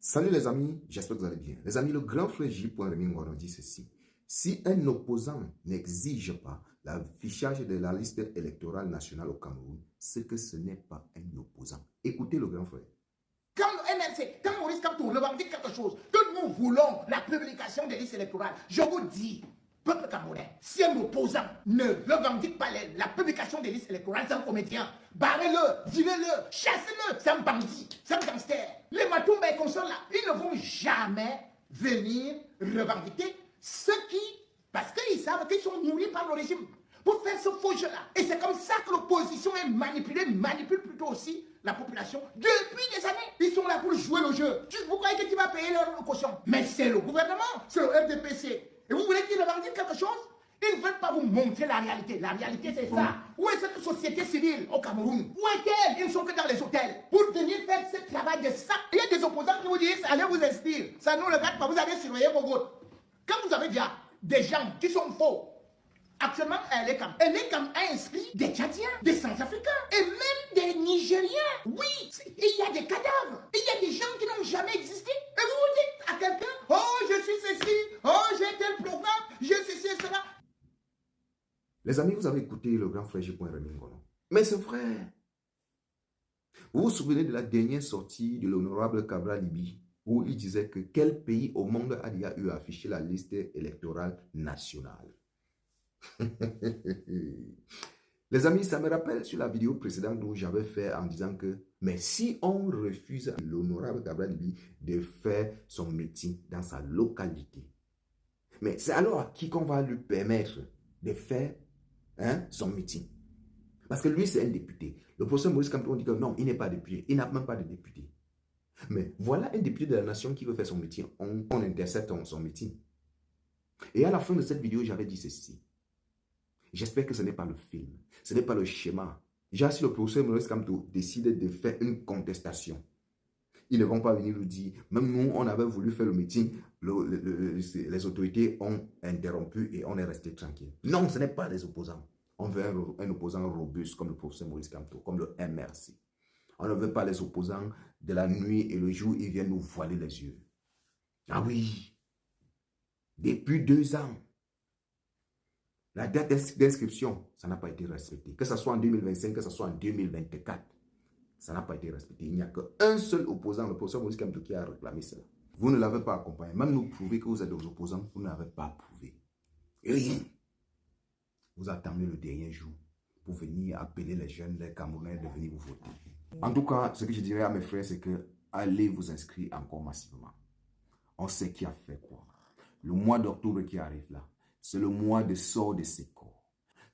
Salut les amis, j'espère que vous allez bien. Les amis, le grand frère J.Remy Ngouaron dit ceci. Si un opposant n'exige pas l'affichage de la liste électorale nationale au Cameroun, c'est que ce n'est pas un opposant. Écoutez le grand frère. Quand le MLC, quand Maurice Kamto revendique quelque chose, que nous voulons la publication des listes électorales, je vous dis, peuple camerounais, si un opposant ne revendique pas la publication des listes électorales, c'est un comédien. Barrez-le, virez-le, chassez-le, c'est un bandit, c'est un gangster. Les Matumba et consorts là, ils ne vont jamais venir revendiquer ce qui, parce qu'ils savent qu'ils sont nourris par le régime, pour faire ce faux jeu-là. Et c'est comme ça que l'opposition est manipulée, manipule plutôt aussi la population depuis des années. Ils sont là pour jouer le jeu. Vous croyez que tu vas payer leur caution? Mais c'est le gouvernement, c'est le RDPC. Et vous voulez qu'ils revendiquent quelque chose? Ils ne veulent pas vous montrer la réalité. La réalité, c'est ça. Où est cette société civile au Cameroun? Où est-elle? Ils ne sont que dans les hôtels. Pour venir faire ce travail de ça. Il y a des opposants qui vous disent, allez vous inscrire. Ça ne nous regarde pas, vous allez surveiller vos votes. Quand vous avez déjà des gens qui sont faux, actuellement, Elekam a inscrit des Tchadiens, des Centrafricains et même des Nigériens. Oui, il y a des cadavres. Il y a des gens qui n'ont jamais existé. Et vous vous dites à quelqu'un, oh, je suis ceci, oh, j'ai tel programme, j'ai ceci et cela. Les amis, vous avez écouté le grand frère J.Remy Ngouaron. Mais c'est vrai. Vous vous souvenez de la dernière sortie de l'honorable Cabral Libi, où il disait que quel pays au monde a déjà eu à afficher la liste électorale nationale? Les amis, ça me rappelle sur la vidéo précédente où j'avais fait en disant que, mais si on refuse à l'honorable Cabral Libi de faire son meeting dans sa localité, mais c'est alors à qui qu'on va lui permettre de faire son meeting? Parce que lui, c'est un député. Le professeur Maurice Kamto, on dit que non, il n'est pas député. Il n'a même pas de député. Mais voilà un député de la nation qui veut faire son meeting. On intercepte son meeting. Et à la fin de cette vidéo, j'avais dit ceci. J'espère que ce n'est pas le film. Ce n'est pas le schéma. Déjà, si le professeur Maurice Kamto décide de faire une contestation, ils ne vont pas venir nous dire, même nous, on avait voulu faire le meeting, les autorités ont interrompu et on est resté tranquille. Non, ce n'est pas des opposants. On veut un opposant robuste comme le professeur Maurice Kamto, comme le MRC. On ne veut pas les opposants de la nuit et le jour, ils viennent nous voiler les yeux. Ah oui, depuis 2 ans, la date d'inscription, ça n'a pas été respecté. Que ce soit en 2025, que ce soit en 2024, ça n'a pas été respecté. Il n'y a qu'un seul opposant, le professeur Maurice Kamto, qui a réclamé cela. Vous ne l'avez pas accompagné. Même nous prouver que vous êtes des opposants, vous ne l'avez pas prouvé. Rien. Vous attendez le dernier jour pour venir appeler les jeunes, les Camerounais de venir vous voter. En tout cas, ce que je dirais à mes frères, c'est que allez vous inscrire encore massivement. On sait qui a fait quoi. Le mois d'octobre qui arrive là, c'est le mois de sort de ses corps.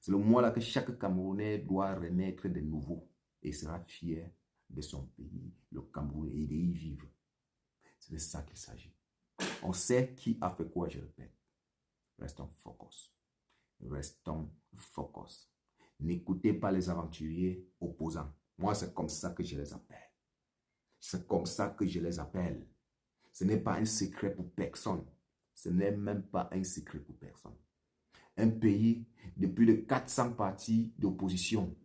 C'est le mois là que chaque Camerounais doit renaître de nouveau et sera fier de son pays, le Cameroun, et d'y vivre. C'est de ça qu'il s'agit. On sait qui a fait quoi, je répète. Restons focus. Restons focus. N'écoutez pas les aventuriers opposants. Moi, c'est comme ça que je les appelle. C'est comme ça que je les appelle. Ce n'est pas un secret pour personne. Ce n'est même pas un secret pour personne. Un pays de plus de 400 partis d'opposition.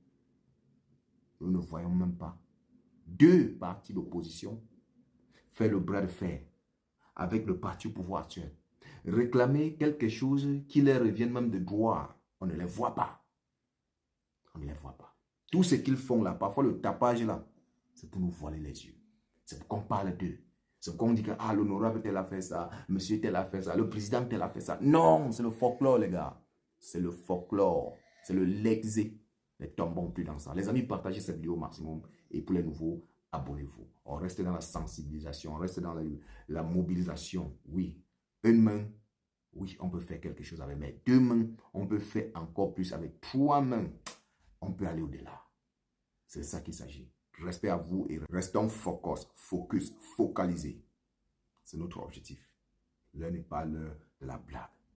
Nous ne voyons même pas 2 partis d'opposition faire le bras de fer avec le parti au pouvoir actuel. Réclamer quelque chose qui leur revienne même de droit. On ne les voit pas. On ne les voit pas. Tout ce qu'ils font là, parfois le tapage là, c'est pour nous voiler les yeux. C'est pour qu'on parle d'eux. C'est pour qu'on dit que l'honorable tel a fait ça, monsieur tel a fait ça, le président tel a fait ça. Non, c'est le folklore les gars. C'est le folklore. C'est le lexé. Ne tombons plus dans ça. Les amis, partagez cette vidéo au maximum. Et pour les nouveaux, abonnez-vous. On reste dans la sensibilisation, on reste dans la mobilisation. Oui, une main, oui, on peut faire quelque chose avec, mais 2 mains, on peut faire encore plus. Avec 3 mains, on peut aller au-delà. C'est ça qu'il s'agit. Respect à vous et restons focus, focalisés. C'est notre objectif. L'heure n'est pas l'heure de la blague.